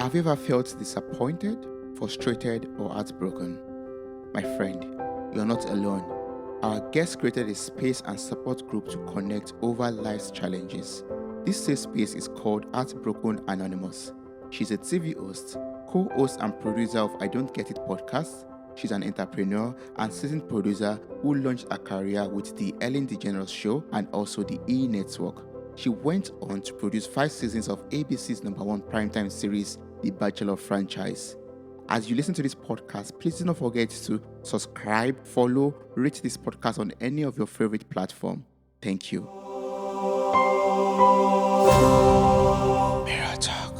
Have you ever felt disappointed, frustrated, or heartbroken? My friend, you are not alone. Our guest created a space and support group to connect over life's challenges. This safe space is called Heartbroken Anonymous. She's a TV host, co-host and producer of I Don't Get It podcast. She's an entrepreneur and seasoned producer who launched her career with the Ellen DeGeneres Show and also the E! Network. She went on to produce 5 seasons of ABC's #1 primetime series, The Bachelor Franchise. As you listen to this podcast, please do not forget to subscribe, follow, rate this podcast on any of your favorite platforms. Thank you. Mirror Talk.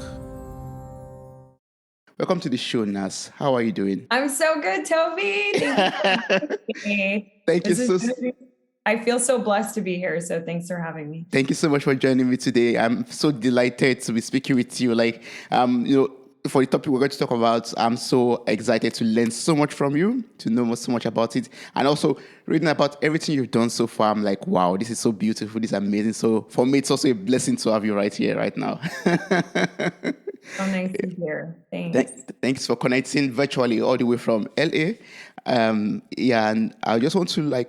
Welcome to the show, Naz. How are you doing? I'm so good, Toby. Thank you for having me. Thank you I feel so blessed to be here, so thanks for having me. Thank you so much for joining me today. I'm so delighted to be speaking with you. For the topic we're going to talk about, I'm so excited to learn so much from you, to know so much about it, and also reading about everything you've done so far. I'm like, wow, this is so beautiful, this is amazing. So for me, it's also a blessing to have you right here, right now. So nice to hear. Thanks. Thanks for connecting virtually all the way from LA. And I just want to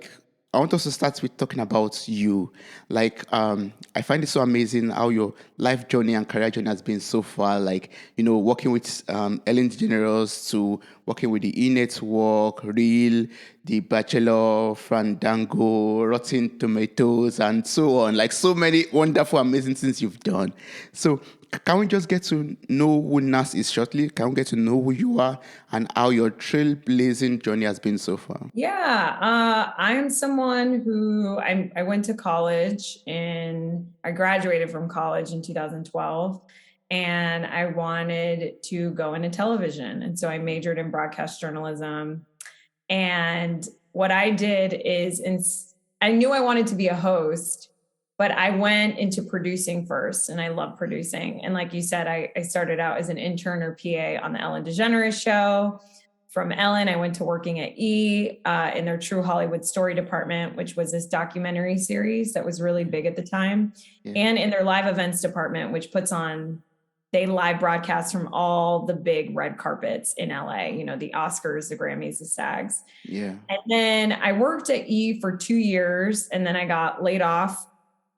I want us to start with talking about you. I find it so amazing how your life journey and career journey has been so far. Working with Ellen DeGeneres to working with the E! Network, Real, The Bachelor, Fandango, Rotten Tomatoes, and so on. So many wonderful, amazing things you've done. So can we just get to know who Naz is shortly? Can we get to know who you are and how your trailblazing journey has been so far? Yeah, I'm someone who I went to college I graduated from college in 2012, and I wanted to go into television. And so I majored in broadcast journalism. And what I did is, I knew I wanted to be a host, but I went into producing first, and I love producing. And like you said, I started out as an intern or PA on the Ellen DeGeneres Show. From Ellen, I went to working at E! In their True Hollywood Story department, which was this documentary series that was really big at the time. Yeah. And in their live events department, which they live broadcast from all the big red carpets in LA, the Oscars, the Grammys, the SAGs. Yeah. And then I worked at E! for 2 years, and then I got laid off.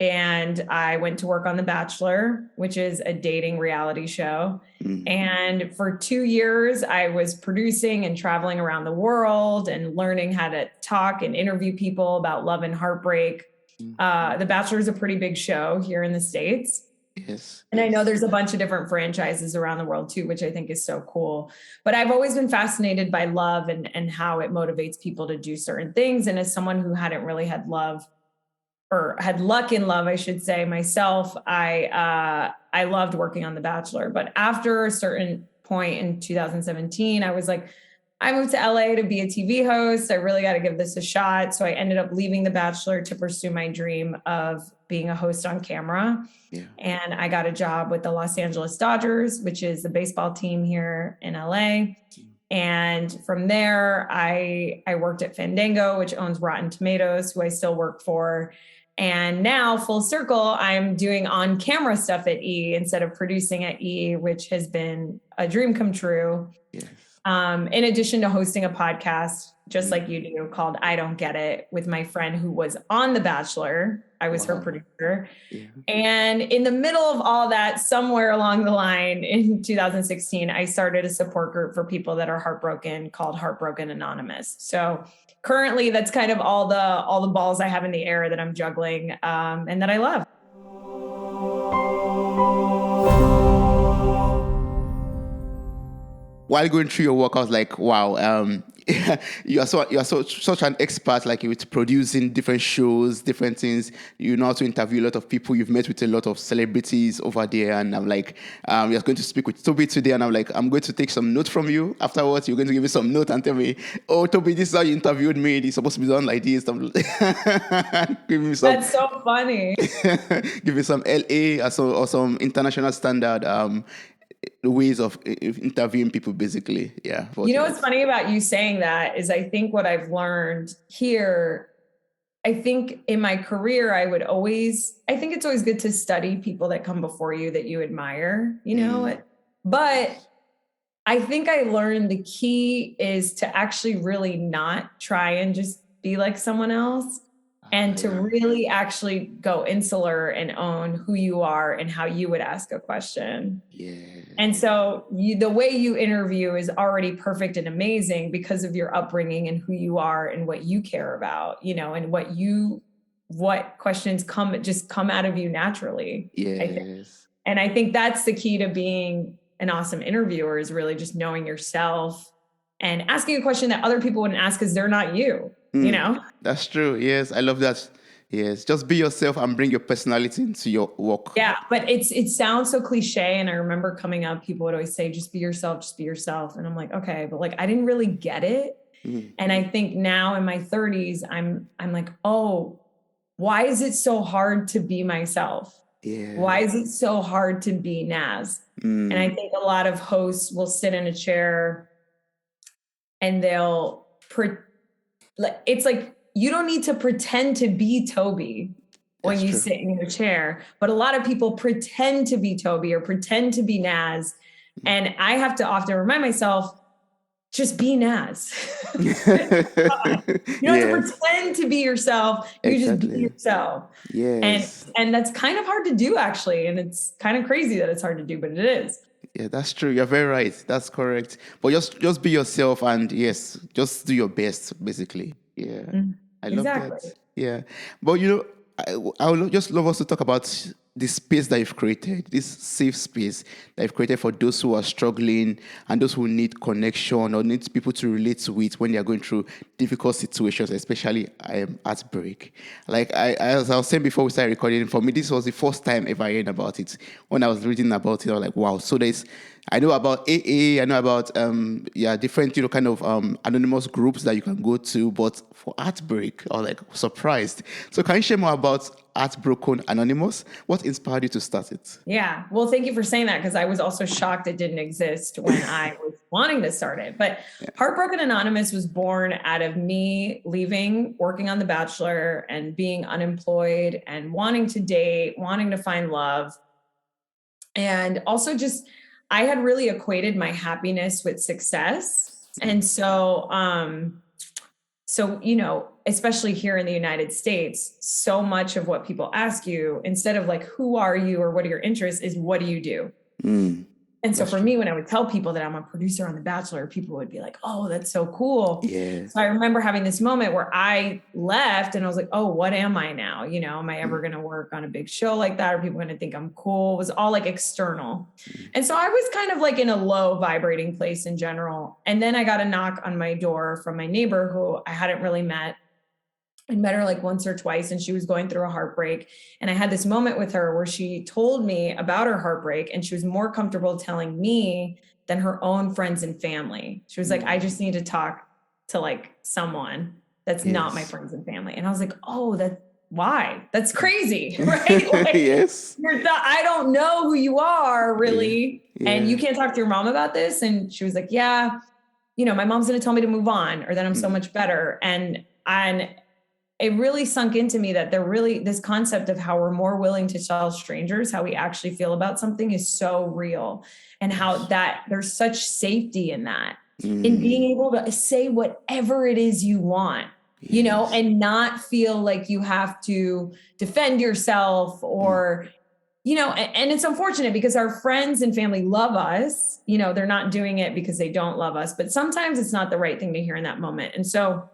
And I went to work on The Bachelor, which is a dating reality show. Mm-hmm. And for 2 years, I was producing and traveling around the world and learning how to talk and interview people about love and heartbreak. Mm-hmm. The Bachelor is a pretty big show here in the States. Yes. And I know there's a bunch of different franchises around the world too, which I think is so cool. But I've always been fascinated by love and how it motivates people to do certain things. And as someone who hadn't really had love, or had luck in love, I should say, myself, I loved working on The Bachelor. But after a certain point in 2017, I was like, I moved to LA to be a TV host. I really got to give this a shot. So I ended up leaving The Bachelor to pursue my dream of being a host on camera. Yeah. And I got a job with the Los Angeles Dodgers, which is the baseball team here in LA. And from there, I worked at Fandango, which owns Rotten Tomatoes, who I still work for. And now, full circle, I'm doing on-camera stuff at E! Instead of producing at E!, which has been a dream come true. Yes. In addition to hosting a podcast, just like you do, called I Don't Get It, with my friend who was on The Bachelor. I was her producer. Yeah. And in the middle of all that, somewhere along the line in 2016, I started a support group for people that are heartbroken called Heartbroken Anonymous. So currently, that's kind of all the balls I have in the air that I'm juggling and that I love. While going through your work, I was like, wow, you are such an expert, with producing different shows, different things. You know how to interview a lot of people. You've met with a lot of celebrities over there, and I'm like, you're going to speak with Toby today, and I'm like, I'm going to take some notes from you. Afterwards, you're going to give me some notes and tell me, oh, Toby, this is how you interviewed me. It's supposed to be done like this. Give me some. That's so funny. Give me some LA or some international standard ways of interviewing people, basically. Yeah. What's funny about you saying that is I think what I've learned here, I think in my career, I think it's always good to study people that come before you that you admire, but I think I learned the key is to actually really not try and just be like someone else, and to Yeah. really actually go insular and own who you are and how you would ask a question. Yeah. And so the way you interview is already perfect and amazing because of your upbringing and who you are and what you care about, and what questions come out of you naturally, I think. Yes. And I think that's the key to being an awesome interviewer, is really just knowing yourself and asking a question that other people wouldn't ask because they're not you, you Mm, know? that's true. Yes, I love that. Yes, just be yourself and bring your personality into your work. Yeah, but it sounds so cliche. And I remember coming up, people would always say, just be yourself, just be yourself. And I'm like, okay, but like I didn't really get it. Mm, And I think now in my 30s, I'm like, oh, why is it so hard to be myself? yeah. Why is it so hard to be Naz? And I Mm, think a lot of hosts will sit in a chair and it's like, you don't need to pretend to be Toby when that's you true. sit in your chair, but a lot of people pretend to be Toby or pretend to be Naz. Mm. And I have to often remind myself, just be Naz. You don't have to Yes, pretend to be yourself. You just be exactly. yourself. And Yes. and that's kind of hard to do, actually. And it's kind of crazy that it's hard to do, but it is. Yeah, that's true. You're very right. That's correct. But just be yourself and yes, just do your best, basically. Yeah. Mhm. I love that. Exactly. Yeah. But I would just love us to talk about the space that you've created, this safe space that you've created for those who are struggling and those who need connection or need people to relate with when they are going through difficult situations, especially heartbreak. Like as I was saying before we started recording, for me, this was the first time ever hearing about it. When I was reading about it, I was like, wow. So I know about AA, I know about different kind of anonymous groups that you can go to, but for heartbreak, I was like surprised. So can you share more about Heartbroken Anonymous? What inspired you to start it? Yeah. Well, thank you for saying that, because I was also shocked it didn't exist when I was wanting to start it. But Heartbroken Anonymous was born out of me leaving, working on The Bachelor, and being unemployed and wanting to date, wanting to find love. And also just, I had really equated my happiness with success. And so, especially here in the United States, so much of what people ask you, instead of like, who are you or what are your interests, is what do you do? Mm, And so that's for true. me, when I would tell people that I'm a producer on The Bachelor, people would be like, oh, that's so cool. Yeah. So I remember having this moment where I left and I was like, oh, what am I now? Am I ever going to work on a big show like that? Are people going to think I'm cool? It was all like external. And so I was kind of like in a low vibrating place in general. And then I got a knock on my door from my neighbor who I hadn't really met. I met her like once or twice, and she was going through a heartbreak. And I had this moment with her where she told me about her heartbreak, and she was more comfortable telling me than her own friends and family. She was like, I just need to talk to like someone that's not my Yes. friends and family. And I was like, oh, why? That's crazy, right? Like, Yes. I don't know who you are really. Yeah. And you can't talk to your mom about this. And she was like, yeah, my mom's going to tell me to move on, or that I'm so much better. And it really sunk into me that this concept of how we're more willing to tell strangers how we actually feel about something is so real, and how that there's such safety in that, in being able to say whatever it is you want, and not feel like you have to defend yourself or, and it's unfortunate because our friends and family love us, they're not doing it because they don't love us, but sometimes it's not the right thing to hear in that moment. And so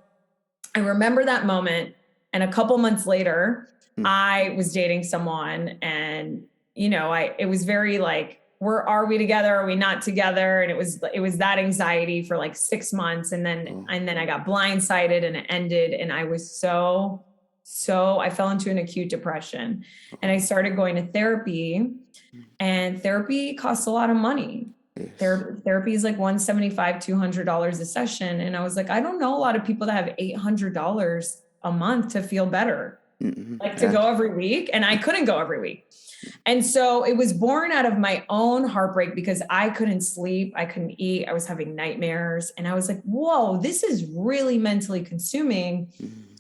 I remember that moment, and a couple months later, I was dating someone, and it was very like, are we together? Are we not together? And it was that anxiety for like 6 months, and then I got blindsided, and it ended, and I was I fell into an acute depression, and I started going to therapy, and therapy costs a lot of money. Yes. Therapy is like $175, $200 a session. And I was like, I don't know a lot of people that have $800 a month to feel better, like to go every week. And I couldn't go every week. And so it was born out of my own heartbreak, because I couldn't sleep. I couldn't eat. I was having nightmares. And I was like, whoa, this is really mentally consuming.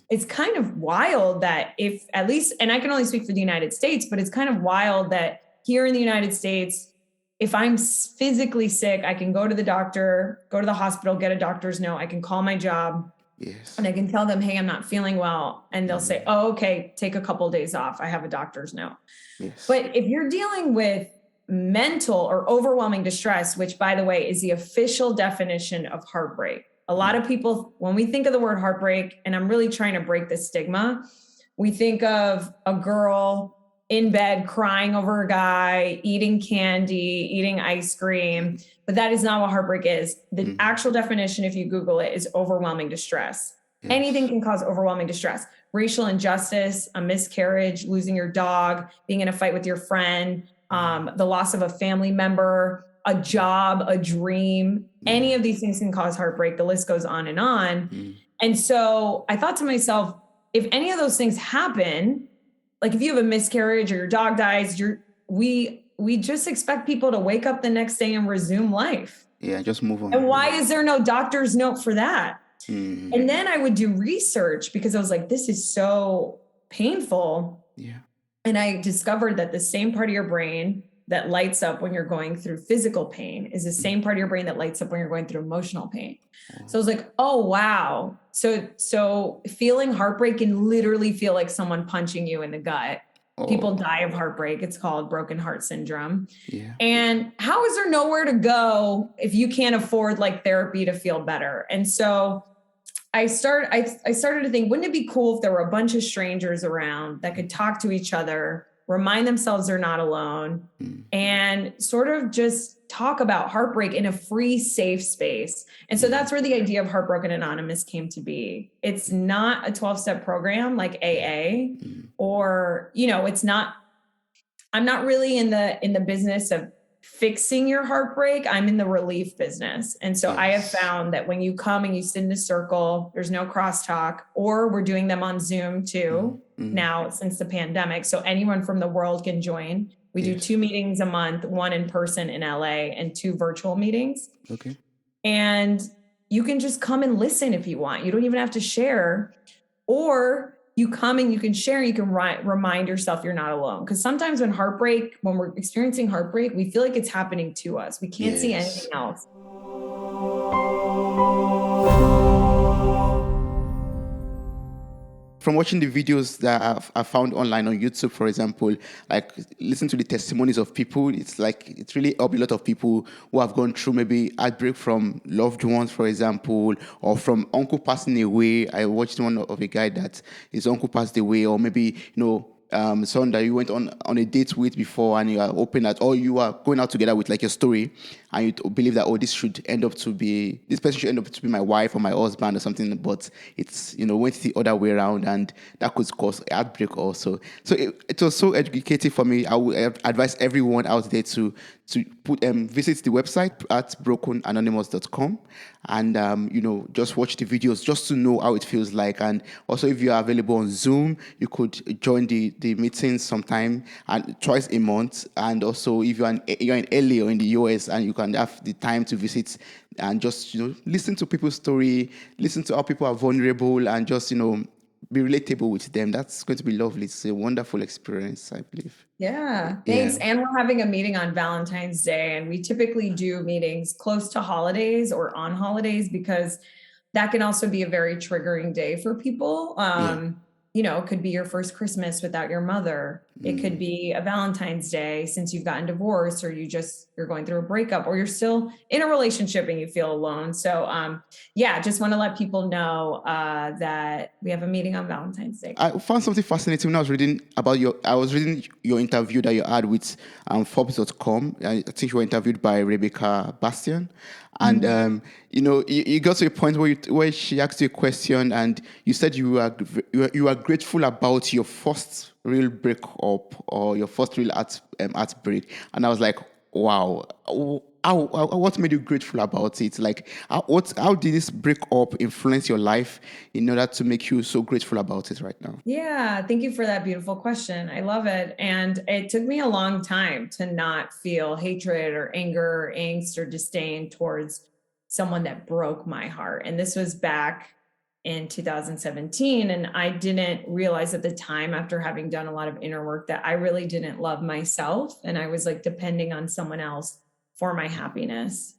It's kind of wild that and I can only speak for the United States, but it's kind of wild that here in the United States, if I'm physically sick, I can go to the doctor, go to the hospital, get a doctor's note. I can call my job. Yes. And I can tell them, hey, I'm not feeling well. And they'll say, oh, okay, take a couple of days off. I have a doctor's note. Yes. But if you're dealing with mental or overwhelming distress, which by the way, is the official definition of heartbreak. A lot of people, when we think of the word heartbreak, and I'm really trying to break the stigma, we think of a girl in bed crying over a guy, eating candy, eating ice cream. But that is not what heartbreak is. The actual definition, if you Google it, is overwhelming distress. Yes. Anything can cause overwhelming distress. Racial injustice, a miscarriage, losing your dog, being in a fight with your friend, the loss of a family member, a job, a dream. Any of these things can cause heartbreak. The list goes on and on. And so I thought to myself, if any of those things happen, like if you have a miscarriage or your dog dies, we just expect people to wake up the next day and resume life. Yeah, just move on. And why is there no doctor's note for that? And then I would do research because I was like, this is so painful. Yeah. And I discovered that the same part of your brain that lights up when you're going through physical pain is the same part of your brain that lights up when you're going through emotional pain. So I was like, oh, wow. So feeling heartbreak can literally feel like someone punching you in the gut. People die of heartbreak. It's called broken heart syndrome. Yeah. And how is there nowhere to go if you can't afford like therapy to feel better? And so I started to think, wouldn't it be cool if there were a bunch of strangers around that could talk to each other, remind themselves they're not alone, and sort of just talk about heartbreak in a free, safe space. And so that's where the idea of Heartbroken Anonymous came to be. It's not a 12-step program like AA, or, it's not, I'm not really in the business of fixing your heartbreak. I'm in the relief business. And so I have found that when you come and you sit in a circle, there's no crosstalk, or we're doing them on Zoom too now since the pandemic. So anyone from the world can join. We do 2 meetings a month, 1 in person in LA and 2 virtual meetings. Okay. And you can just come and listen if you want. You don't even have to share, or you come and you can share, you can remind yourself you're not alone. Because sometimes when we're experiencing heartbreak, we feel like it's happening to us. We can't see anything else. From watching the videos that I found online on YouTube, for example, like listen to the testimonies of people, it's really helped a lot of people who have gone through maybe heartbreak from loved ones, for example, or from uncle passing away. I watched one of a guy that his uncle passed away, or maybe, someone that you went on a date with before, and you are open that, or you are going out together with like your story, and you believe that, this person should end up to be my wife or my husband or something, but it's, went the other way around, and that could cause heartbreak also. So it was so educative for me. I would advise everyone out there to visit the website at brokenanonymous.com, and just watch the videos just to know how it feels like. And also, if you are available on Zoom, you could join the meetings sometime and twice a month. And also, if you're in LA or in the US, and you can have the time to visit and just listen to people's story, listen to how people are vulnerable, and just be relatable with them. That's going to be lovely. It's a wonderful experience, I believe. Yeah, thanks. Yeah. And we're having a meeting on Valentine's Day, and we typically do meetings close to holidays or on holidays, because that can also be a very triggering day for people. It could be your first Christmas without your mother. It could be a Valentine's Day since you've gotten divorced, or you're going through a breakup, or you're still in a relationship and you feel alone. So, just want to let people know that we have a meeting on Valentine's Day. I found something fascinating when I was reading your interview that you had with Forbes.com. I think you were interviewed by Rebecca Bastian. And, you got to a point where she asked you a question, and you said you are grateful about your first real breakup, or your first real heartbreak. And I was like, wow, what made you grateful about it? Like, how did this breakup influence your life in order to make you so grateful about it right now? Yeah, thank you for that beautiful question. I love it. And it took me a long time to not feel hatred or anger or angst or disdain towards someone that broke my heart. And this was back in 2017. And I didn't realize at the time, after having done a lot of inner work, that I really didn't love myself. And I was like depending on someone else for my happiness.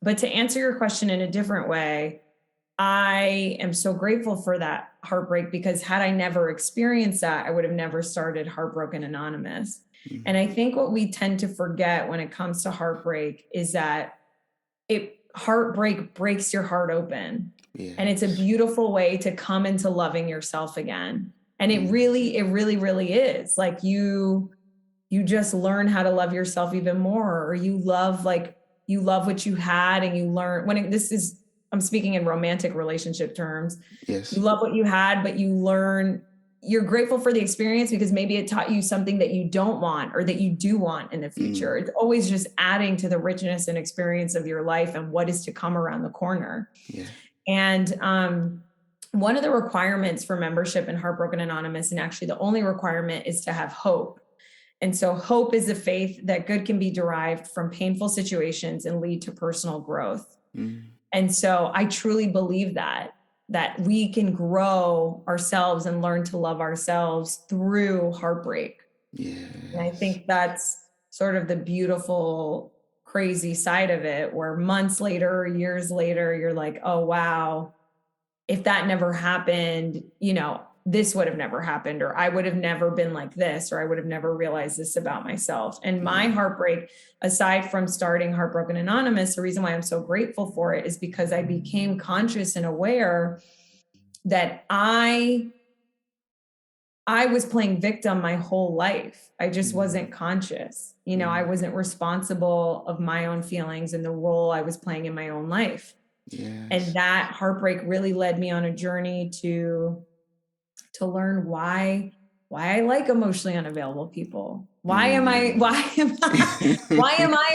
But to answer your question in a different way, I am so grateful for that heartbreak, because had I never experienced that, I would have never started Heartbroken Anonymous. And I think what we tend to forget when it comes to heartbreak is that heartbreak breaks your heart open. Yes. And it's a beautiful way to come into loving yourself again. And it really is like you just learn how to love yourself even more, or you love what you had, and you learn I'm speaking in romantic relationship terms. Yes. You love what you had, but you're grateful for the experience because maybe it taught you something that you don't want or that you do want in the future. It's always just adding to the richness and experience of your life and what is to come around the corner. Yeah. And one of the requirements for membership in Heartbroken Anonymous, and actually the only requirement, is to have hope. And so hope is a faith that good can be derived from painful situations and lead to personal growth. And so I truly believe that we can grow ourselves and learn to love ourselves through heartbreak. Yes. And I think that's sort of the beautiful, crazy side of it, where months later, years later, you're like, oh, wow, if that never happened, this would have never happened, or I would have never been like this, or I would have never realized this about myself. And my heartbreak, aside from starting Heartbroken Anonymous, the reason why I'm so grateful for it is because I became conscious and aware that I was playing victim my whole life. I just wasn't conscious. I wasn't responsible of my own feelings and the role I was playing in my own life. Yes. And that heartbreak really led me on a journey to learn why I like emotionally unavailable people. Why am I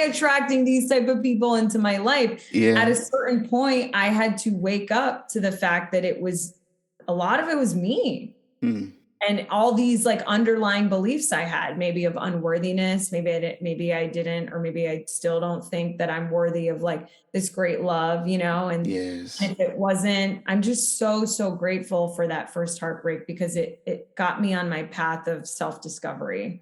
attracting these type of people into my life? Yeah. At a certain point, I had to wake up to the fact that a lot of it was me. And all these like underlying beliefs I had, maybe of unworthiness, maybe I didn't, or maybe I still don't think that I'm worthy of like this great love, and Yes. if it wasn't, I'm just so, so grateful for that first heartbreak, because it got me on my path of self-discovery.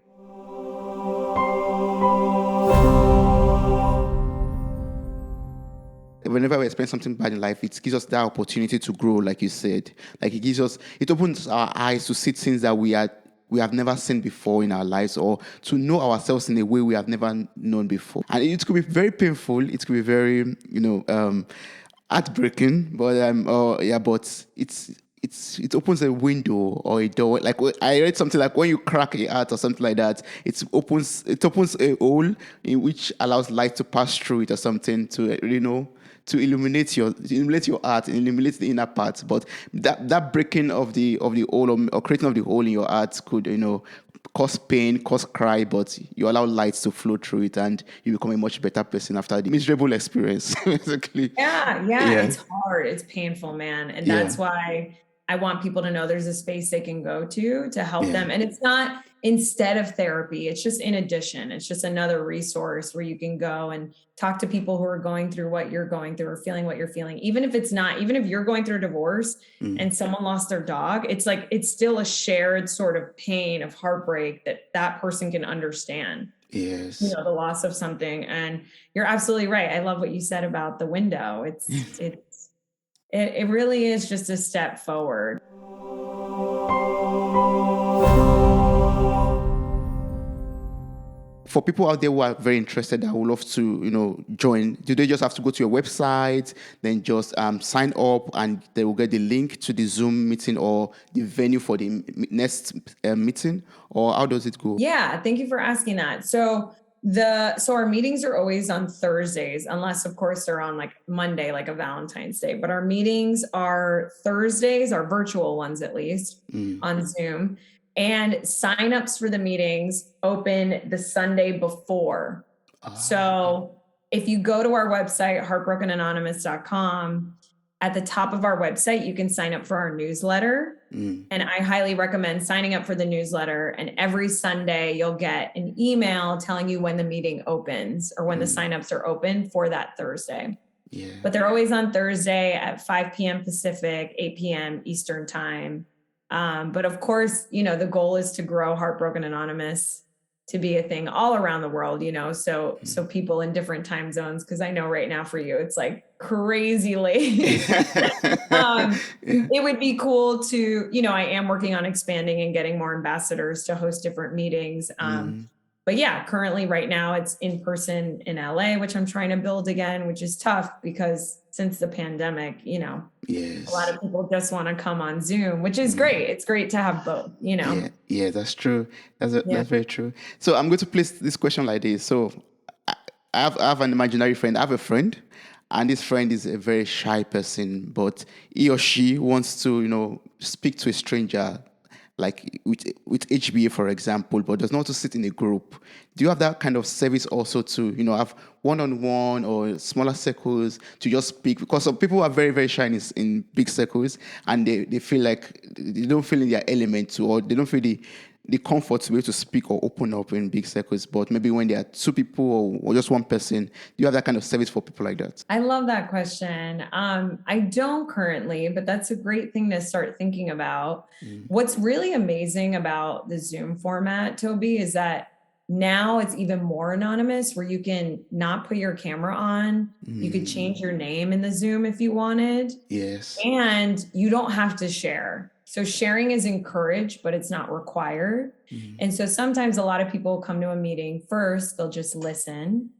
Whenever we experience something bad in life, it gives us that opportunity to grow, like you said. Like it opens our eyes to see things that we have never seen before in our lives, or to know ourselves in a way we have never known before. And it could be very painful. It could be very, heartbreaking. But it opens a window or a door. Like I read something like when you crack a heart or something like that, it opens a hole in which allows light to pass through it or something to illuminate your heart and illuminate the inner part. But that breaking of the hole or creating of the hole in your heart could cause pain, cause cry, but you allow light to flow through it, and you become a much better person after the miserable experience. Basically. Yeah, it's hard, it's painful, man, and that's why I want people to know there's a space they can go to help them. And it's not instead of therapy. It's just in addition. It's just another resource where you can go and talk to people who are going through what you're going through or feeling what you're feeling. Even if you're going through a divorce and someone lost their dog, it's like, it's still a shared sort of pain of heartbreak that person can understand. Yes. The loss of something. And you're absolutely right. I love what you said about the window. It really is just a step forward. For people out there who are very interested, I would love to, join. Do they just have to go to your website, then just sign up, and they will get the link to the Zoom meeting or the venue for the next meeting? Or how does it go? Yeah, thank you for asking that. So our meetings are always on Thursdays, unless of course they're on like Monday, like a Valentine's Day. But our meetings are Thursdays, our virtual ones at least, on Zoom. And signups for the meetings open the Sunday before. So if you go to our website, heartbrokenanonymous.com, at the top of our website, you can sign up for our newsletter. And I highly recommend signing up for the newsletter. And every Sunday, you'll get an email telling you when the meeting opens or when the signups are open for that Thursday. Yeah. But they're always on Thursday at 5 p.m. Pacific, 8 p.m. Eastern time. But of course, the goal is to grow Heartbroken Anonymous to be a thing all around the world, so people in different time zones, because I know right now for you it's like crazy late. Yeah. It would be cool to, I am working on expanding and getting more ambassadors to host different meetings. But yeah, currently right now it's in person in LA, which I'm trying to build again, which is tough because since the pandemic, Yes. a lot of people just want to come on Zoom, which is great. It's great to have both, Yeah, that's true. That's very true. So I'm going to place this question like this. So I have an imaginary friend. I have a friend, and this friend is a very shy person, but he or she wants to, speak to a stranger, like with HBA, for example, but does not want to sit in a group. Do you have that kind of service also to, have one-on-one or smaller circles to just speak? Because some people are very, very shy in big circles, and they feel like they don't feel in their element, or they don't feel the comfort to be able to speak or open up in big circles. But maybe when there are two people or just one person, do you have that kind of service for people like that? I love that question. I don't currently, but that's a great thing to start thinking about. What's really amazing about the Zoom format, Toby, is that now it's even more anonymous, where you can not put your camera on. You could change your name in the Zoom if you wanted. Yes. And you don't have to share. So sharing is encouraged, but it's not required. And so sometimes a lot of people come to a meeting first, they'll just listen,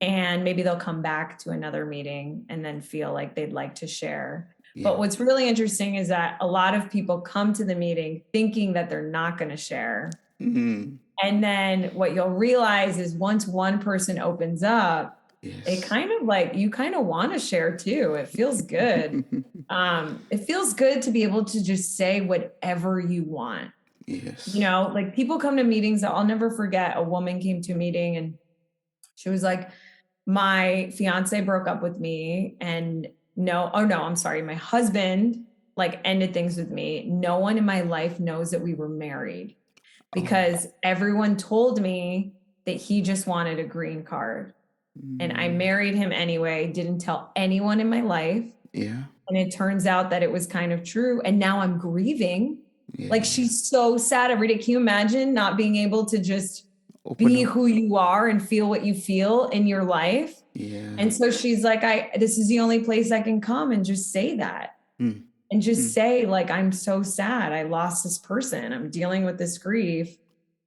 and maybe they'll come back to another meeting and then feel like they'd like to share. Yeah. But what's really interesting is that a lot of people come to the meeting thinking that they're not going to share. And then what you'll realize is once one person opens up, it kind of like, you kind of want to share too. It feels good. It feels good to be able to just say whatever you want. Yes. Like people come to meetings that I'll never forget. A woman came to a meeting and she was like, my fiance broke up with me, and my husband like ended things with me. No one in my life knows that we were married, because everyone told me that he just wanted a green card. And I married him anyway, didn't tell anyone in my life. Yeah. And it turns out that it was kind of true. And now I'm grieving. Yeah. Like, she's so sad every day. Can you imagine not being able to just be who you are and feel what you feel in your life? Yeah. And so she's like, this is the only place I can come and just say that. And just say, like, I'm so sad. I lost this person. I'm dealing with this grief.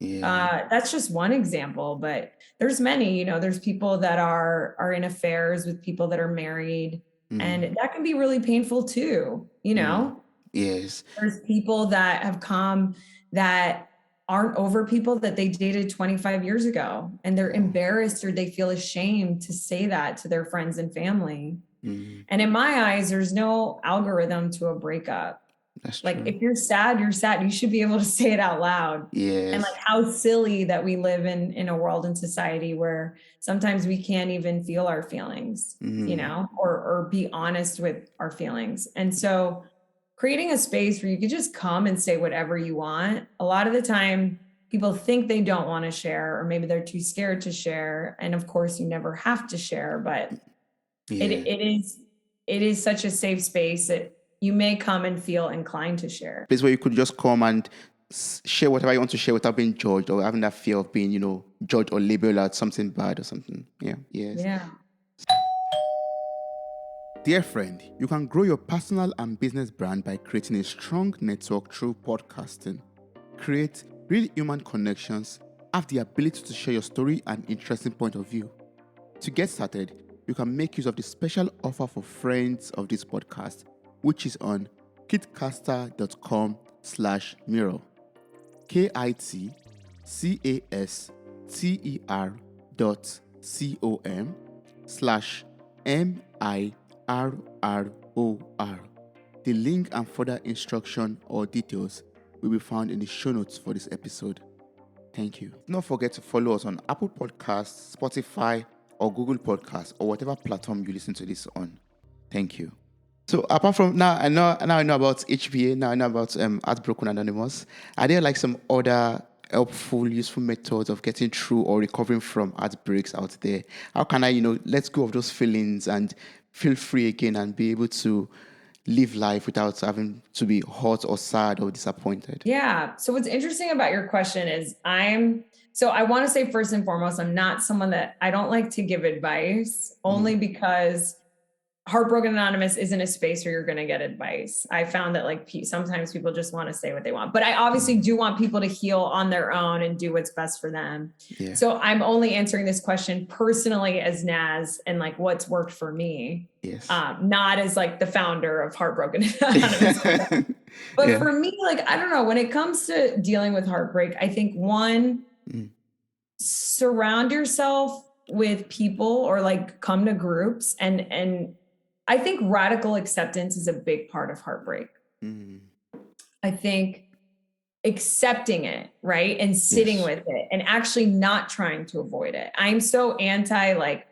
Yeah. That's just one example, but there's many, there's people that are in affairs with people that are married, and that can be really painful too, Yes. There's people that have come that aren't over people that they dated 25 years ago, and they're embarrassed or they feel ashamed to say that to their friends and family. And in my eyes, there's no algorithm to a breakup. That's like, true. If you're sad, you're sad. You should be able to say it out loud. Yes. And like, how silly that we live in a world and society where sometimes we can't even feel our feelings, or be honest with our feelings. And so creating a space where you could just come and say whatever you want. A lot of the time people think they don't want to share, or maybe they're too scared to share. And of course you never have to share, but it is such a safe space that you may come and feel inclined to share. Place where you could just come and share whatever you want to share without being judged or having that fear of being, judged or labeled as something bad or something. Yeah. Yes. Yeah. Dear friend, you can grow your personal and business brand by creating a strong network through podcasting. Create real human connections, have the ability to share your story and interesting point of view. To get started, you can make use of the special offer for friends of this podcast, which is on kitcaster.com/mirror. kitcaster.com/MIRROR. The link and further instruction or details will be found in the show notes for this episode. Thank you. Don't forget to follow us on Apple Podcasts, Spotify, or Google Podcasts, or whatever platform you listen to this on. Thank you. So apart from now I know about HBA, now I know about Heartbroken Anonymous. Are there like some other helpful, useful methods of getting through or recovering from heartbreaks out there? How can I, let go of those feelings and feel free again and be able to live life without having to be hurt or sad or disappointed? Yeah. So what's interesting about your question is I'm so I want to say first and foremost, I'm not someone that I don't like to give advice only because Heartbroken Anonymous isn't a space where you're going to get advice. I found that like sometimes people just want to say what they want, but I obviously do want people to heal on their own and do what's best for them. Yeah. So I'm only answering this question personally as Naz and like what's worked for me. Yes. Not as like the founder of Heartbroken Anonymous. But for me, like, I don't know, when it comes to dealing with heartbreak, I think one, surround yourself with people or like come to groups and I think radical acceptance is a big part of heartbreak. I think accepting it, right? And sitting with it and actually not trying to avoid it. I'm so anti like,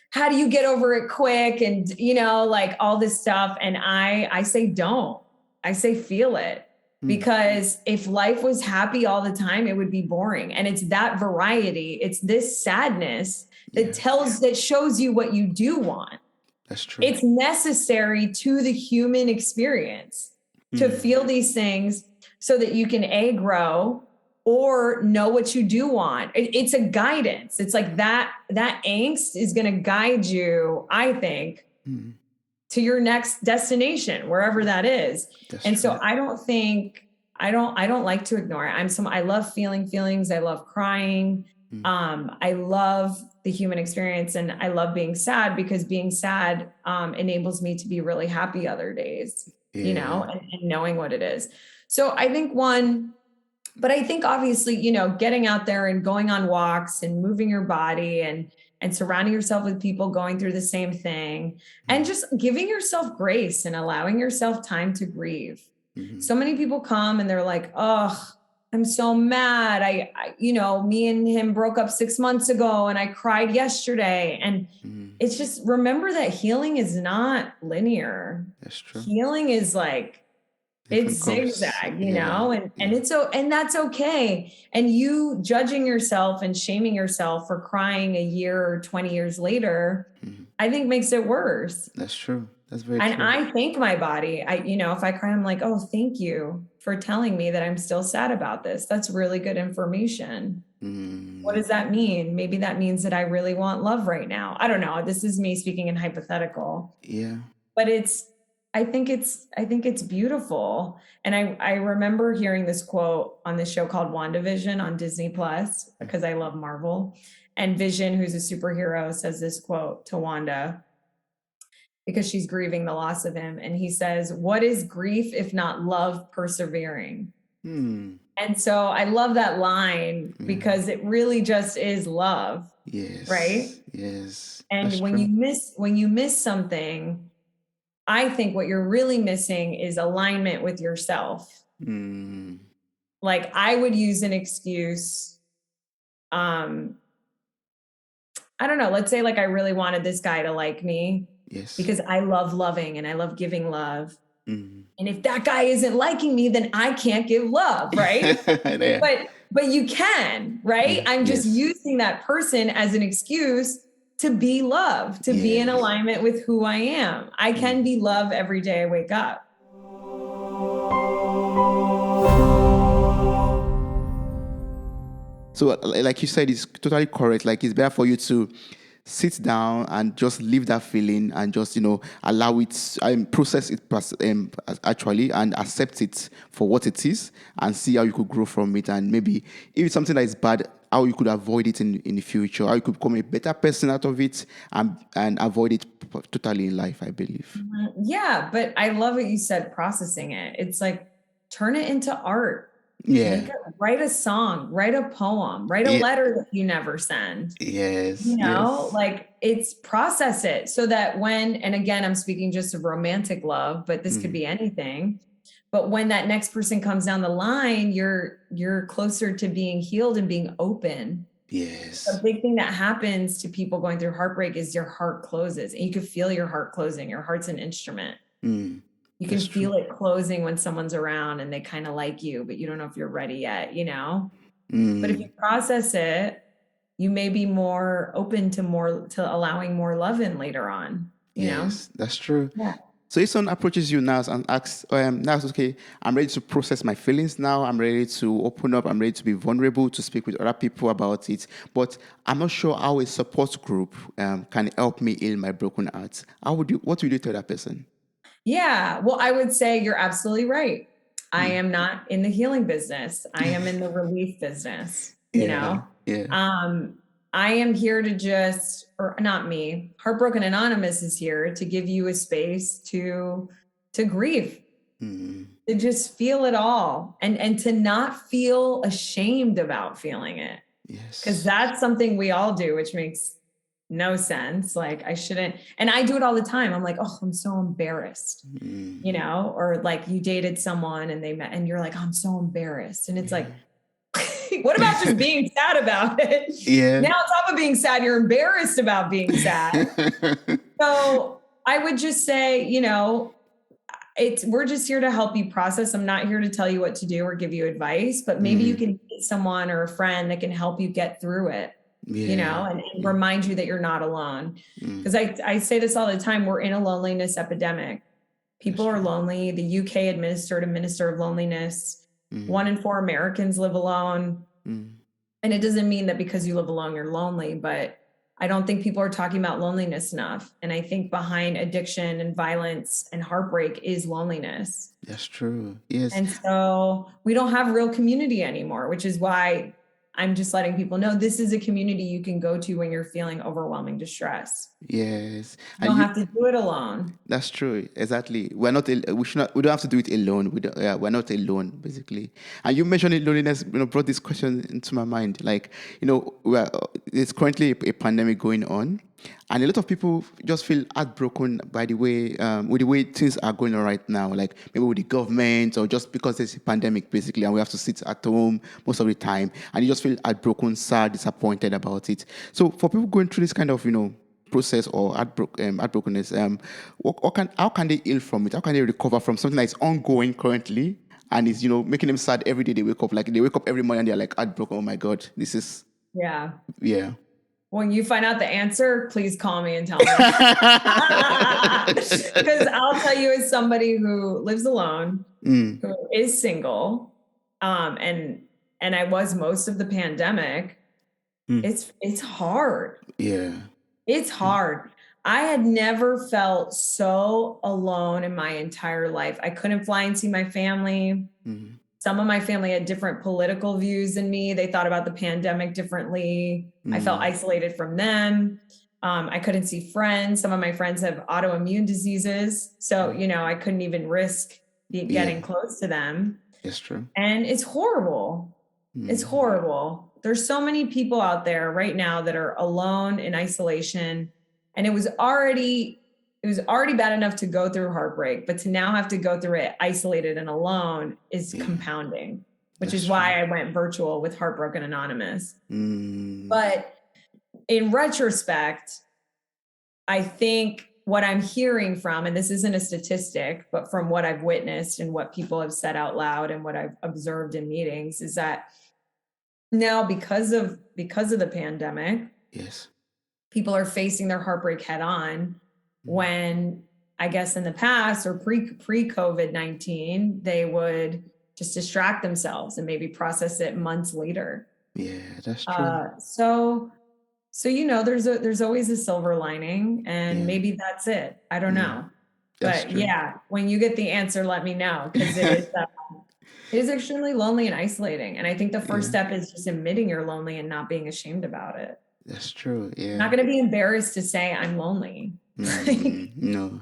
how do you get over it quick? And, you know, like all this stuff. And I say, don't. I say, feel it. Because if life was happy all the time, it would be boring. And it's that variety. It's this sadness that shows you what you do want. That's true. It's necessary to the human experience to feel these things so that you can grow or know what you do want. It's a guidance. It's like that angst is going to guide you, I think, to your next destination, wherever that is. That's and true. So I don't like to ignore it. I love feeling feelings. I love crying. I love the human experience and I love being sad because being sad enables me to be really happy other days, you know, and knowing what it is. So I think but I think obviously, you know, getting out there and going on walks and moving your body and surrounding yourself with people going through the same thing and just giving yourself grace and allowing yourself time to grieve. So many people come and they're like, oh, I'm so mad. I you know, me and him broke up 6 months ago and I cried yesterday. And it's just, remember that healing is not linear. That's true. Healing is like, it's zigzag, you know, and that's okay. And you judging yourself and shaming yourself for crying a year or 20 years later, I think makes it worse. That's true. That's very true. And I thank my body. You know, if I cry, I'm like, oh, thank you for telling me that I'm still sad about this. That's really good information. What does that mean? Maybe that means that I really want love right now. I don't know. This is me speaking in hypothetical. Yeah. But I think it's beautiful. And I remember hearing this quote on this show called WandaVision on Disney Plus, because I love Marvel. And Vision, who's a superhero, says this quote to Wanda because she's grieving the loss of him. And he says, what is grief if not love persevering? And so I love that line because it really just is love. Yes. Right? Yes. And when you miss something, I think what you're really missing is alignment with yourself. Like I would use an excuse. I don't know. Let's say like I really wanted this guy to like me. Yes. Because I love loving and I love giving love. And if that guy isn't liking me, then I can't give love, right? But you can, right? I'm just using that person as an excuse to be love, to be in alignment with who I am. I can be love every day I wake up. So like you said, it's totally correct. Like it's better for you to sit down and just leave that feeling and just, you know, allow it, process it actually and accept it for what it is and see how you could grow from it. And maybe if it's something that is bad, how you could avoid it in the future, how you could become a better person out of it and avoid it totally in life, I believe. Yeah, but I love what you said, processing it. It's like, turn it into art. Yeah. Write a song, write a poem, write a letter that you never send. Yes. You know, like it's process it so that and again, I'm speaking just of romantic love, but this could be anything. But when that next person comes down the line, you're closer to being healed and being open. Yes. A big thing that happens to people going through heartbreak is your heart closes and you can feel your heart closing. Your heart's an instrument. You can feel it closing when someone's around and they kind of like you, but you don't know if you're ready yet, you know? But if you process it, you may be more open to allowing more love in later on, you know? That's true. Yeah. So if someone approaches you now and asks, now, okay, I'm ready to process my feelings now. I'm ready to open up. I'm ready to be vulnerable, to speak with other people about it. But I'm not sure how a support group can help me heal my broken heart. What would you tell that person? Yeah. Well, I would say you're absolutely right. I am not in the healing business. I am in the relief business, you know? Yeah. I am here to or not me, Heartbroken Anonymous is here to give you a space to grieve, to just feel it all and to not feel ashamed about feeling it. Yes. Because that's something we all do, which makes no sense. Like I shouldn't, and I do it all the time. I'm like, oh, I'm so embarrassed, or like you dated someone and they met and you're like, I'm so embarrassed. And it's like, what about just being sad about it? Yeah. Now on top of being sad, you're embarrassed about being sad. So I would just say, we're just here to help you process. I'm not here to tell you what to do or give you advice, but maybe you can meet someone or a friend that can help you get through it, and remind you that you're not alone. Because I say this all the time, we're in a loneliness epidemic. People are lonely. The UK administered a minister of loneliness. 1 in 4 Americans live alone. And it doesn't mean that because you live alone, you're lonely, but I don't think people are talking about loneliness enough. And I think behind addiction and violence and heartbreak is loneliness. That's true. Yes. And so we don't have real community anymore, which is why I'm just letting people know this is a community you can go to when you're feeling overwhelming distress. Yes. You don't have to do it alone. That's true. Exactly. We don't have to do it alone. We're not alone, basically. And you mentioned loneliness, brought this question into my mind. Like, there's currently a pandemic going on. And a lot of people just feel heartbroken by with the way things are going on right now, like maybe with the government or just because there's a pandemic, basically, and we have to sit at home most of the time. And you just feel heartbroken, sad, disappointed about it. So for people going through this kind of, process or heartbrokenness, how can they heal from it? How can they recover from something that's ongoing currently and is, making them sad every day they wake up? Like they wake up every morning and they're like heartbroken. Oh my God, this is... Yeah. When you find out the answer, please call me and tell me. Because I'll tell you, as somebody who lives alone, who is single, and I was most of the pandemic, it's hard. Yeah. It's hard. I had never felt so alone in my entire life. I couldn't fly and see my family. Some of my family had different political views than me. They thought about the pandemic differently. I felt isolated from them. I couldn't see friends. Some of my friends have autoimmune diseases. So, I couldn't even risk getting close to them. It's true. And it's horrible. It's horrible. There's so many people out there right now that are alone in isolation. And it was already bad enough to go through heartbreak, but to now have to go through it isolated and alone is compounding, which is why I went virtual with Heartbroken Anonymous. But in retrospect, I think what I'm hearing from, and this isn't a statistic, but from what I've witnessed and what people have said out loud and what I've observed in meetings, is that now because of the pandemic, people are facing their heartbreak head on. When I guess in the past or pre-COVID-19, they would just distract themselves and maybe process it months later. Yeah, that's true. So there's always a silver lining, and maybe that's it. I don't know. But when you get the answer, let me know, because it is extremely lonely and isolating. And I think the first step is just admitting you're lonely and not being ashamed about it. That's true. Yeah. I'm not going to be embarrassed to say I'm lonely. No.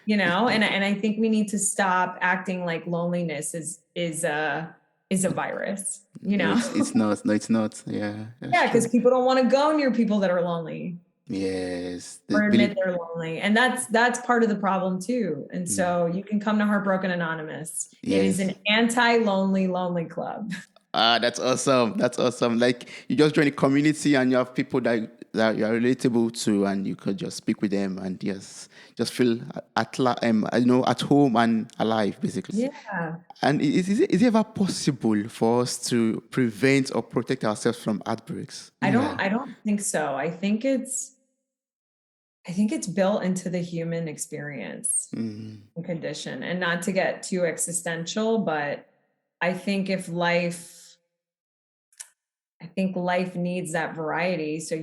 And I think we need to stop acting like loneliness is a virus. It's not. No, it's not. Yeah. Because people don't want to go near people that are lonely. Yes. Or admit they're lonely. And that's part of the problem too. And so you can come to Heartbroken Anonymous. It is an anti-lonely club. That's awesome. That's awesome. Like you just join a community and you have people that you are relatable to, and you could just speak with them and just feel at home and alive, basically. Yeah. And is it ever possible for us to prevent or protect ourselves from heartbreaks? I don't think so. I think I think it's built into the human experience and condition, and not to get too existential, but I think life needs that variety. So,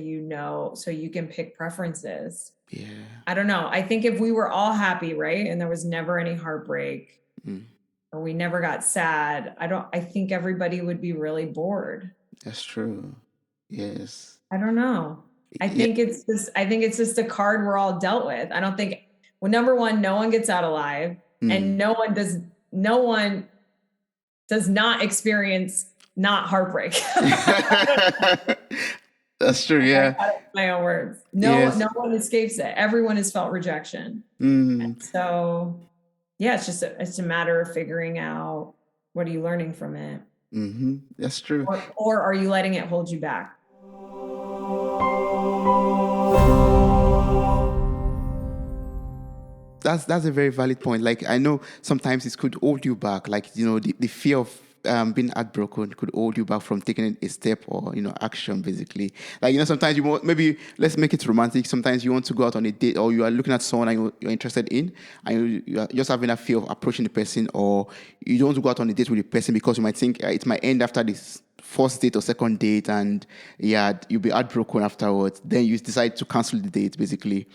so you can pick preferences. Yeah. I don't know. I think if we were all happy, right, and there was never any heartbreak or we never got sad, I think everybody would be really bored. That's true. Yes. I don't know. I think it's just a card we're all dealt with. I don't think, well, number one, no one gets out alive, and no one does not experience not heartbreak. That's true. Yeah. My own words. No one escapes it. Everyone has felt rejection. And so, yeah, it's a matter of figuring out, what are you learning from it? That's true. Or are you letting it hold you back? That's a very valid point. Like, I know sometimes it could hold you back. Like, the fear of being heartbroken could hold you back from taking a step or, action, basically. Like, sometimes maybe let's make it romantic. Sometimes you want to go out on a date, or you are looking at someone and you're interested in, and you are just having a fear of approaching the person, or you don't want to go out on a date with the person because you might think it might end after this first date or second date, and you'll be heartbroken afterwards. Then you decide to cancel the date, basically.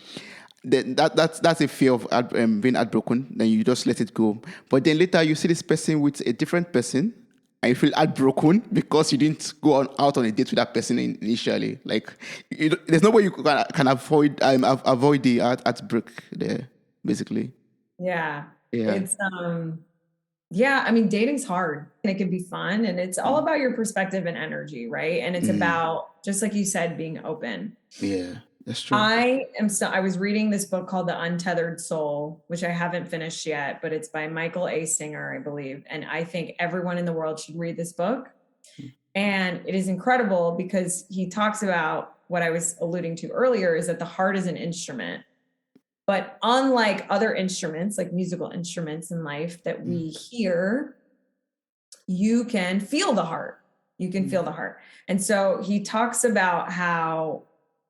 Then that's a fear of being heartbroken. Then you just let it go. But then later you see this person with a different person, and you feel heartbroken because you didn't go out on a date with that person initially. Like, there's no way you can avoid the heartbreak there, basically. Yeah. It's I mean, dating's hard, and it can be fun, and it's all about your perspective and energy, right? And it's about, just like you said, being open. Yeah. That's true. I was reading this book called The Untethered Soul, which I haven't finished yet, but it's by Michael A. Singer, I believe. And I think everyone in the world should read this book. And it is incredible because he talks about what I was alluding to earlier, is that the heart is an instrument. But unlike other instruments, like musical instruments in life that we hear, you can feel the heart. You can feel the heart. And so he talks about how,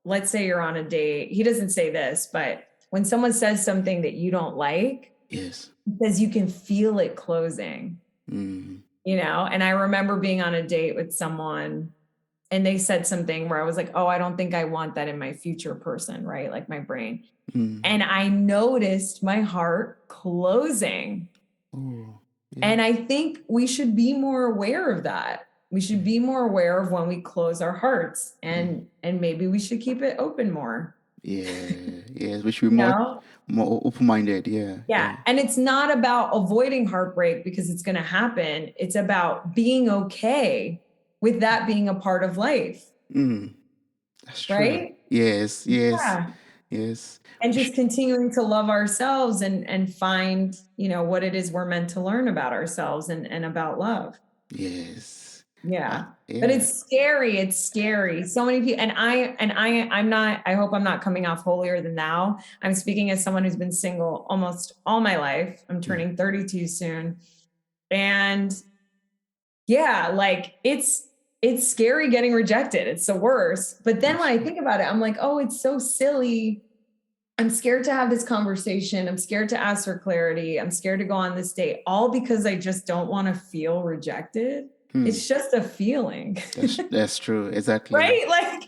let's say you're on a date. He doesn't say this, but when someone says something that you don't like, yes, because you can feel it closing, and I remember being on a date with someone and they said something where I was like, oh, I don't think I want that in my future person, right? Like my brain. And I noticed my heart closing. And I think we should be more aware of that. We should be more aware of when we close our hearts, and maybe we should keep it open more. Yeah, we should be more open-minded. Yeah. And it's not about avoiding heartbreak because it's going to happen. It's about being okay with that being a part of life. That's true. Right? Yes. Yes. And just continuing to love ourselves and find, what it is we're meant to learn about ourselves and about love. Yes. Yeah. But it's scary. It's scary. So many people, and I hope I'm not coming off holier than thou. I'm speaking as someone who's been single almost all my life. I'm turning 32 soon. And like it's scary getting rejected. It's the worst. But then when I think about it, I'm like, oh, it's so silly. I'm scared to have this conversation. I'm scared to ask for clarity. I'm scared to go on this date, all because I just don't want to feel rejected. It's just a feeling. That's true. Exactly. Right? Like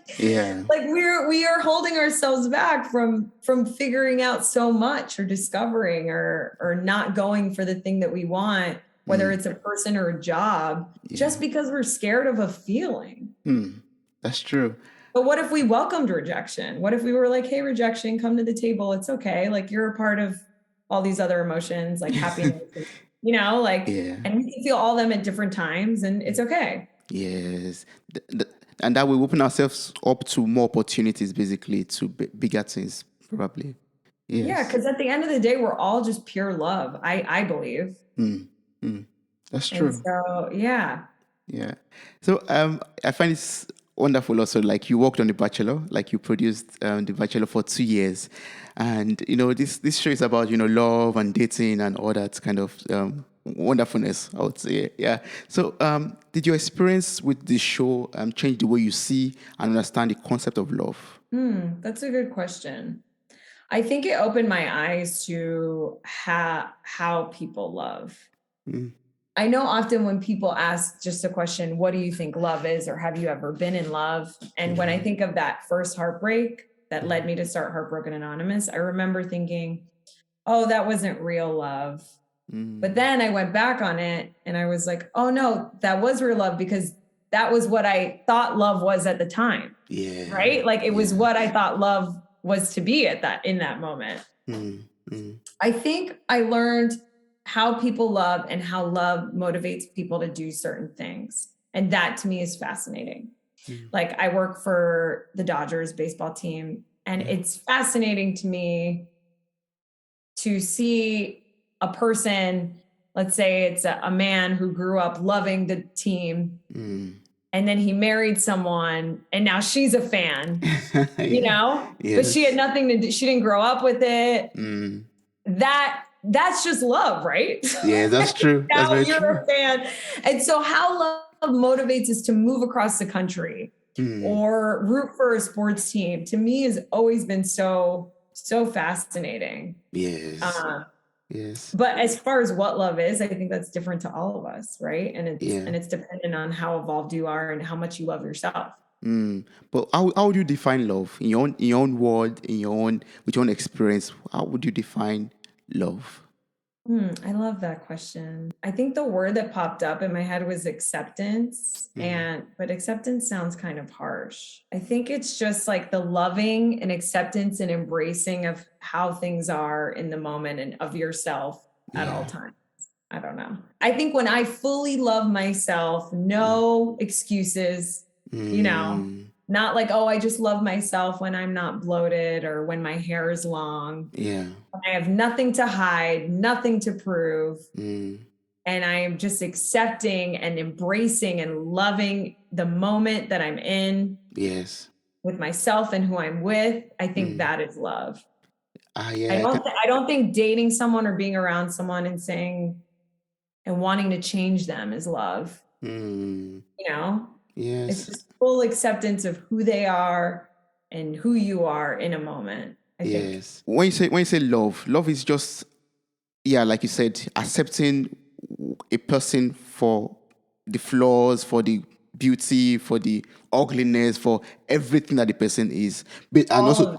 we are holding ourselves back from figuring out so much, or discovering or not going for the thing that we want, whether it's a person or a job, just because we're scared of a feeling. That's true. But what if we welcomed rejection? What if we were like, hey, rejection, come to the table. It's okay. Like, you're a part of all these other emotions, like happiness, and we can feel all them at different times, and it's okay. Yes. And that will open ourselves up to more opportunities, basically, to bigger things, probably. Yes. Yeah, because at the end of the day, we're all just pure love, I believe. That's true. And so, yeah. So I find it's wonderful also, like, you worked on The Bachelor, like you produced The Bachelor for 2 years. And, this show is about, love and dating and all that kind of wonderfulness, I would say. Yeah. So did your experience with the show change the way you see and understand the concept of love? That's a good question. I think it opened my eyes to how people love. Mm. I know often when people ask just a question, what do you think love is, or have you ever been in love? And when I think of that first heartbreak that led me to start Heartbroken Anonymous, I remember thinking, oh, that wasn't real love. But then I went back on it and I was like, oh no, that was real love, because that was what I thought love was at the time. Yeah. Right? Like it was what I thought love was to be in that moment. I think I learned how people love and how love motivates people to do certain things. And that to me is fascinating. Like I work for the Dodgers baseball team, and it's fascinating to me to see a person, let's say it's a man who grew up loving the team, and then he married someone and now she's a fan, you know, but she had nothing to do. She didn't grow up with it. That's just love, right? Yeah, that's true. Now That's you're very a fan. And so how love motivates us to move across the country or root for a sports team, to me has always been so fascinating. Yes. Yes. But as far as what love is, I think that's different to all of us, right? And it's dependent on how evolved you are and how much you love yourself. But how would you define love in your own word, with your own experience? How would you define love? I love that question. I think the word that popped up in my head was acceptance, but acceptance sounds kind of harsh. I think it's just like the loving and acceptance and embracing of how things are in the moment and of yourself at all times. I don't know. I think when I fully love myself, no excuses, you know, not like, oh, I just love myself when I'm not bloated or when my hair is long. Yeah. I have nothing to hide, nothing to prove. And I am just accepting and embracing and loving the moment that I'm in. Yes. With myself and who I'm with. I think that is love. Yeah. I don't think dating someone or being around someone and saying and wanting to change them is love. You know? Yes. It's just full acceptance of who they are and who you are in a moment. I think. When you say love is just, like you said, accepting a person for the flaws, for the beauty, for the ugliness, for everything that the person is, but and also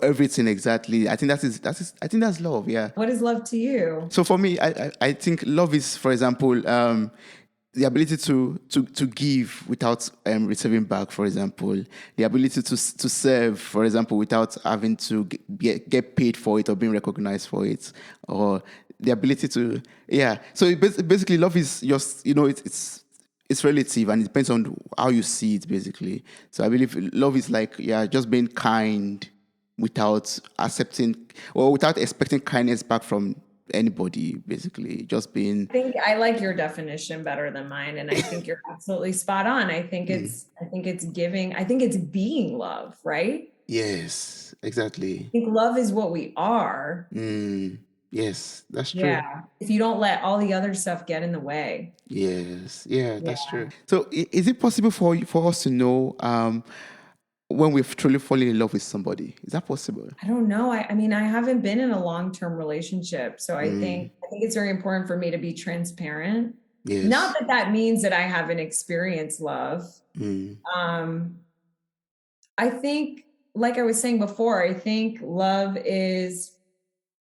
everything exactly. I think that's love. Yeah. What is love to you? So for me, I think love is, for example, the ability to give without receiving back, for example, the ability to serve, for example, without having to get paid for it or being recognized for it, or the ability to, So basically, love is just, it's relative and it depends on how you see it, basically. So I believe love is like, just being kind without accepting or without expecting kindness back from anybody, basically, just being. I think I like your definition better than mine, and I think you're absolutely spot on. I think it's giving. I think it's being love, right? Yes, exactly. I think love is what we are. Yes, that's true. Yeah, if you don't let all the other stuff get in the way. Yes, that's true. So, is it possible for us to know when we've truly fallen in love with somebody? Is that possible? I don't know. I mean, I haven't been in a long-term relationship. So I think it's very important for me to be transparent. Yes. Not that means that I haven't experienced love. I think, like I was saying before, I think love is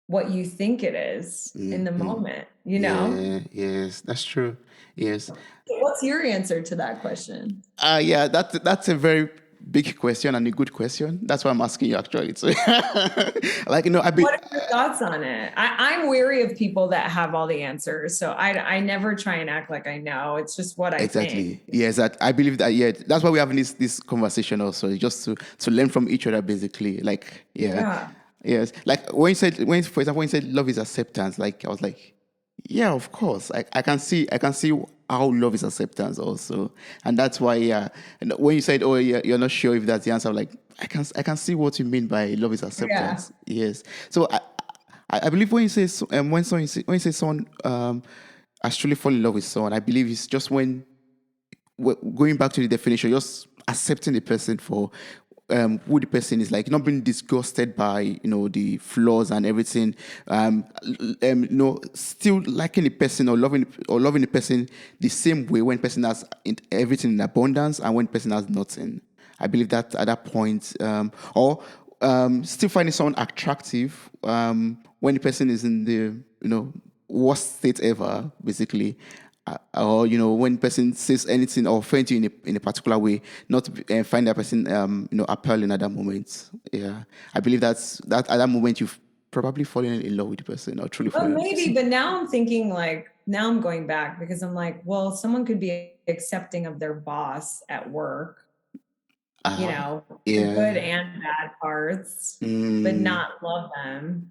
what you think it is in the moment, you know? Yeah, yes, that's true. Yes. What's your answer to that question? That's a very big question and a good question. That's why I'm asking you, actually. So, what are your thoughts on it? I'm wary of people that have all the answers, so I never try and act like I know. It's just what I think. Yes, I believe that. Yeah, that's why we're having this conversation also, just to learn from each other, basically. Yes, like for example, when you said love is acceptance, like I was like, yeah, of course. I can see how love is acceptance also, and that's why And when you said, oh yeah, you're not sure if that's the answer, I'm like, I can see what you mean by love is acceptance. Yes. So I believe when you say when you say someone has truly fallen in love with someone, I believe it's just when going back to the definition, just accepting the person for who the person is, like not being disgusted by the flaws and everything. Still liking the person or loving the person the same way when person has everything in abundance and when person has nothing. I believe that at that point, or still finding someone attractive when the person is in the worst state ever, basically. Or when person says anything or offends you in a particular way, not find that person appealing at that moment. Yeah, I believe that at that moment you've probably fallen in love with the person or truly fallen. Maybe, but now I'm thinking now I'm going back because I'm like, well, someone could be accepting of their boss at work, the good and bad parts, but not love them.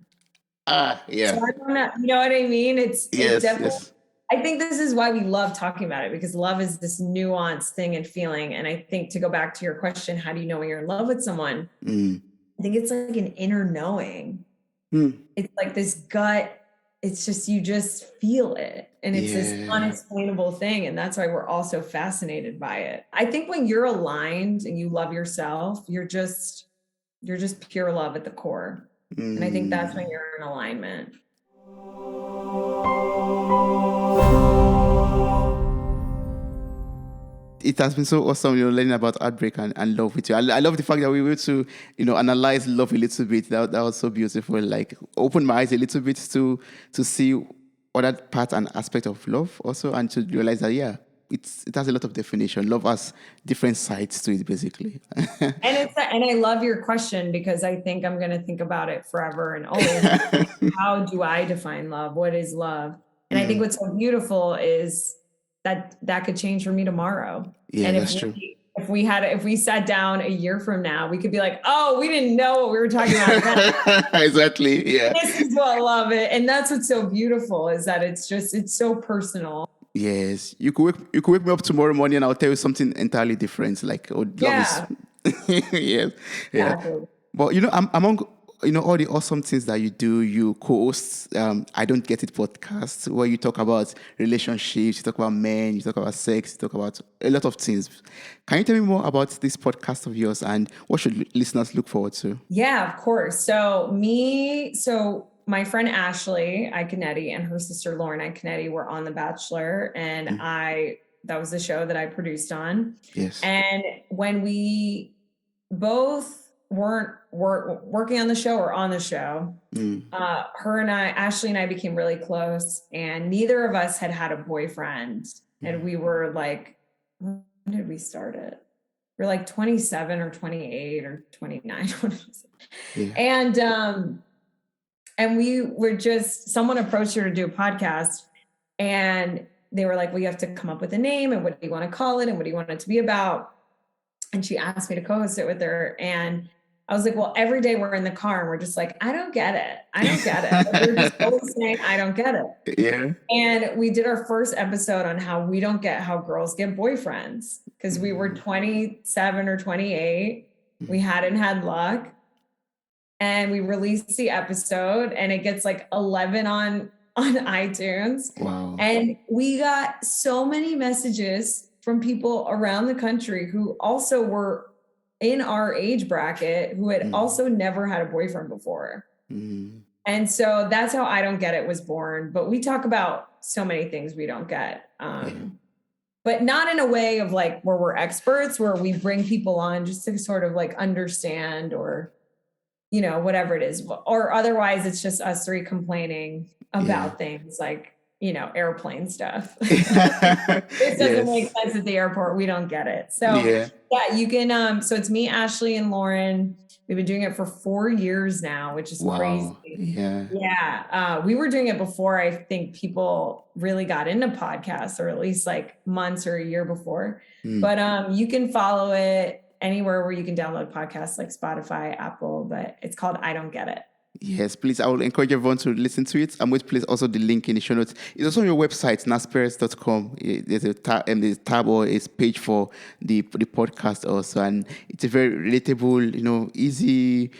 Yeah. So I don't know, you know what I mean? It's definitely. Yes. I think this is why we love talking about it, because love is this nuanced thing and feeling. And I think, to go back to your question, how do you know when you're in love with someone? I think it's like an inner knowing. It's like this gut. It's just, you just feel it. And it's this unexplainable thing. And that's why we're all so fascinated by it. I think when you're aligned and you love yourself, you're just pure love at the core. And I think that's when you're in alignment. It has been so awesome, learning about heartbreak and love with you. I love the fact that we were able to, analyze love a little bit. That was so beautiful. Like, open my eyes a little bit to see other part and aspect of love also, and to realize that it has a lot of definition. Love has different sides to it, basically. And I love your question, because I think I'm going to think about it forever and always. How do I define love? What is love? And I think what's so beautiful is that could change for me tomorrow. Yeah, and that's true. If we sat down a year from now, we could be like, oh, we didn't know what we were talking about. Exactly. Yeah. This is what love is. And that's what's so beautiful, is that it's so personal. Yes. You could wake me up tomorrow morning and I'll tell you something entirely different. Like, love is. Yes. Yeah. Exactly. But among all the awesome things that you do, you co-host I Don't Get It podcast, where you talk about relationships, you talk about men, you talk about sex, you talk about a lot of things. Can you tell me more about this podcast of yours and what should listeners look forward to? Yeah, of course. So my friend Ashley Iaconetti and her sister Lauren Iaconetti were on The Bachelor, and that was the show that I produced on. Yes. And when we both weren't working on the show or on the show, Ashley and I became really close, and neither of us had a boyfriend. And we were like, when did we start it? We're like 27 or 28 or 29. And we were just, someone approached her to do a podcast, and they were like, well, you have to come up with a name, and what do you want to call it, and what do you want it to be about? And she asked me to co-host it with her. And I was like, well, every day we're in the car and we're just like, I don't get it. We're just always saying, I don't get it. Yeah. And we did our first episode on how we don't get how girls get boyfriends, because we were 27 or 28. We hadn't had luck. And we released the episode, and it gets like 11 on iTunes. Wow. And we got so many messages from people around the country who also were in our age bracket, who had also never had a boyfriend before. And so that's how I Don't Get It was born. But we talk about so many things we don't get. But not in a way of like where we're experts, where we bring people on just to sort of like understand, or, whatever it is. Or otherwise it's just us three complaining about things like, airplane stuff. This doesn't make sense at the airport. We don't get it. So you can, so it's me, Ashley, and Lauren. We've been doing it for 4 years now, which is crazy. Yeah. We were doing it before I think people really got into podcasts, or at least like months or a year before. But you can follow it anywhere where you can download podcasts, like Spotify, Apple, but it's called I Don't Get It. Yes, please. I will encourage everyone to listen to it. I'm going to place also the link in the show notes. It's also on your website, nazperez.com. There's a tab or a page for the podcast also. And it's a very relatable, easy,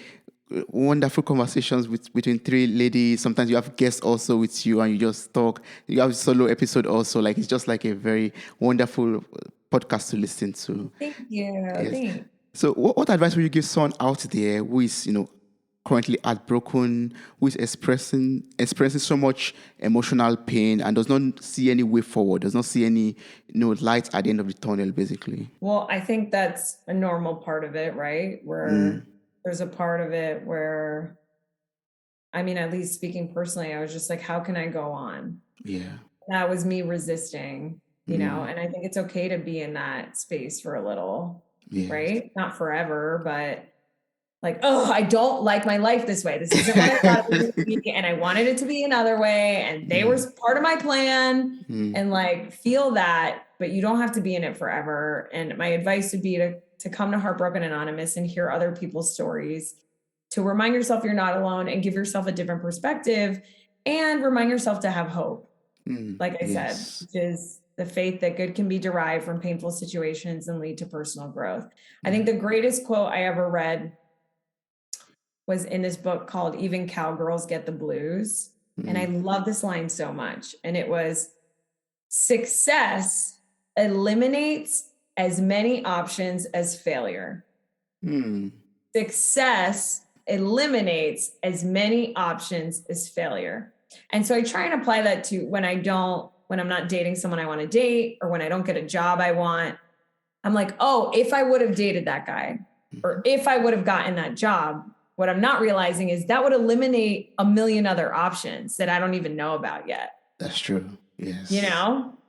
wonderful conversations between three ladies. Sometimes you have guests also with you and you just talk. You have a solo episode also. Like, it's just like a very wonderful podcast to listen to. Thank you. Yes. Thanks. So what advice would you give someone out there who is, currently heartbroken, who is expressing so much emotional pain and does not see any way forward, does not see any, light at the end of the tunnel, basically? Well, I think that's a normal part of it, right? Where there's a part of it where, I mean, at least speaking personally, I was just like, how can I go on? Yeah. That was me resisting, and I think it's okay to be in that space for a little, Yes. right? Not forever, but like, oh, I don't like my life this way. This isn't what I thought it was going to be. And I wanted it to be another way. And they were part of my plan and like feel that, but you don't have to be in it forever. And my advice would be to come to Heartbroken Anonymous and hear other people's stories, to remind yourself you're not alone and give yourself a different perspective and remind yourself to have hope. Like I said, which is the faith that good can be derived from painful situations and lead to personal growth. I think the greatest quote I ever read was in this book called Even Cowgirls Get the Blues. And I love this line so much. And it was, success eliminates as many options as failure. Success eliminates as many options as failure. And so I try and apply that to when I'm not dating someone I want to date, or when I don't get a job I want. I'm like, oh, if I would have dated that guy, or if I would have gotten that job, what I'm not realizing is that would eliminate a million other options that I don't even know about yet. That's true. Yes.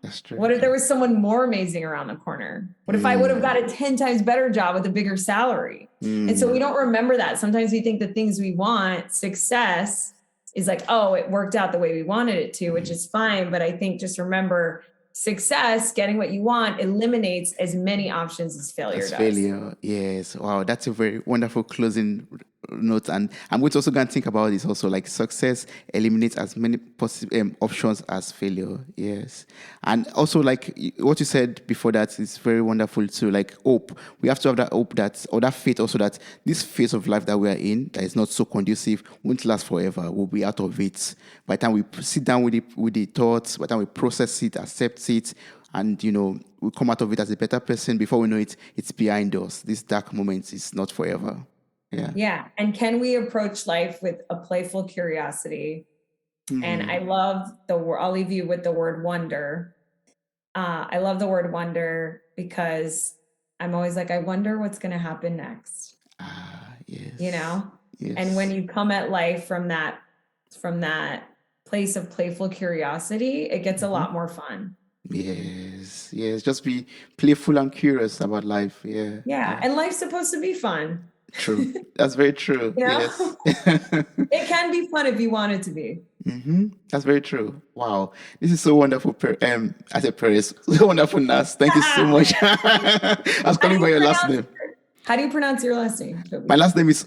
That's true. What if there was someone more amazing around the corner? What if I would have got a 10 times better job with a bigger salary? And so we don't remember that. Sometimes we think the things we want, success, is like, oh, it worked out the way we wanted it to, which is fine. But I think just remember, success, getting what you want, eliminates as many options as failure does. Failure, yes. Wow, that's a very wonderful closing note. And I'm going to also go and think about this also, like success eliminates as many possible options as failure. Yes. And also, like what you said before, that is very wonderful too. Like hope. We have to have that hope, or that faith also, that this phase of life that we are in, that is not so conducive, won't last forever. We'll be out of it. By the time we sit down with the thoughts, by the time we process it, accept it, and we come out of it as a better person, before we know it, it's behind us. This dark moment is not forever. Yeah. And can we approach life with a playful curiosity? And I love I'll leave you with the word wonder. I love the word wonder because I'm always like, I wonder what's going to happen next. Yes. Yes. And when you come at life from that place of playful curiosity, it gets a lot more fun. Yes. Just be playful and curious about life. Yeah. And life's supposed to be fun. True. That's very true. Yes. It can be fun if you want it to be. That's very true. Wow. This is so wonderful. I said Perez. So wonderful, Naz. Thank you so much. I was calling by your last name. How do you pronounce your last name? My last name is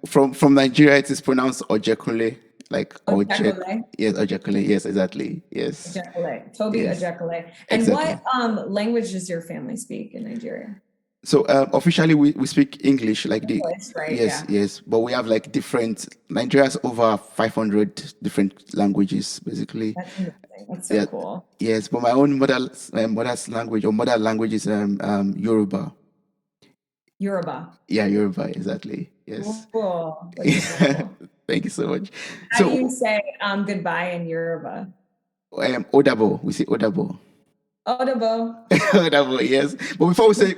from Nigeria. It is pronounced Ojekule. Like Ojekule. Yes, Ojekule. Yes, exactly. Yes. Ojekule. Toby Ojekule. And exactly. What language does your family speak in Nigeria? So officially we speak English, like English, right? Yes, but we have like different. Nigeria has over 500 different languages, basically. That's amazing. That's so cool. Yes, but my own mother's language, or mother language, is Yoruba. Yoruba. Yeah, Yoruba, exactly. Yes. Cool. Thank you so much. How do you say goodbye in Yoruba? Odabo. We say Odabo. Odabo. Odabo, yes. But before I say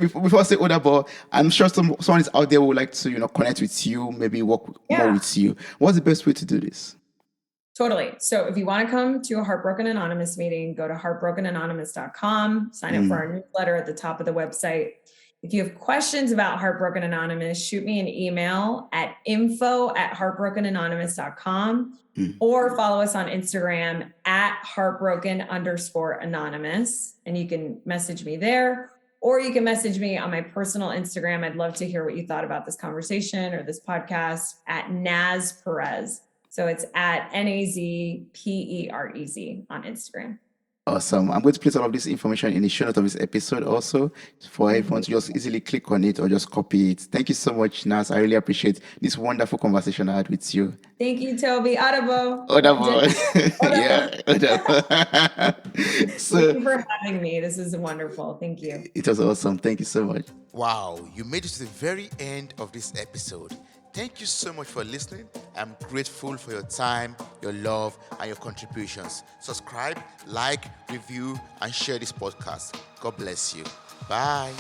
Odabo, I'm sure someone is out there who would like to, connect with you, maybe work more with you. What's the best way to do this? Totally. So if you want to come to a Heartbroken Anonymous meeting, go to heartbrokenanonymous.com, sign up for our newsletter at the top of the website. If you have questions about Heartbroken Anonymous, shoot me an email at info@heartbrokenanonymous.com or follow us on Instagram at heartbroken_anonymous. And you can message me there, or you can message me on my personal Instagram. I'd love to hear what you thought about this conversation or this podcast at Naz Perez. So it's at NAZPEREZ on Instagram. Awesome. I'm going to place all of this information in the show notes of this episode also, for everyone to just easily click on it or just copy it. Thank you so much, Naz. I really appreciate this wonderful conversation I had with you. Thank you, Toby. Odabo. Yeah. Odabo. Thank you for having me. This is wonderful. Thank you. It was awesome. Thank you so much. Wow, you made it to the very end of this episode. Thank you so much for listening. I'm grateful for your time, your love, and your contributions. Subscribe, like, review, and share this podcast. God bless you. Bye.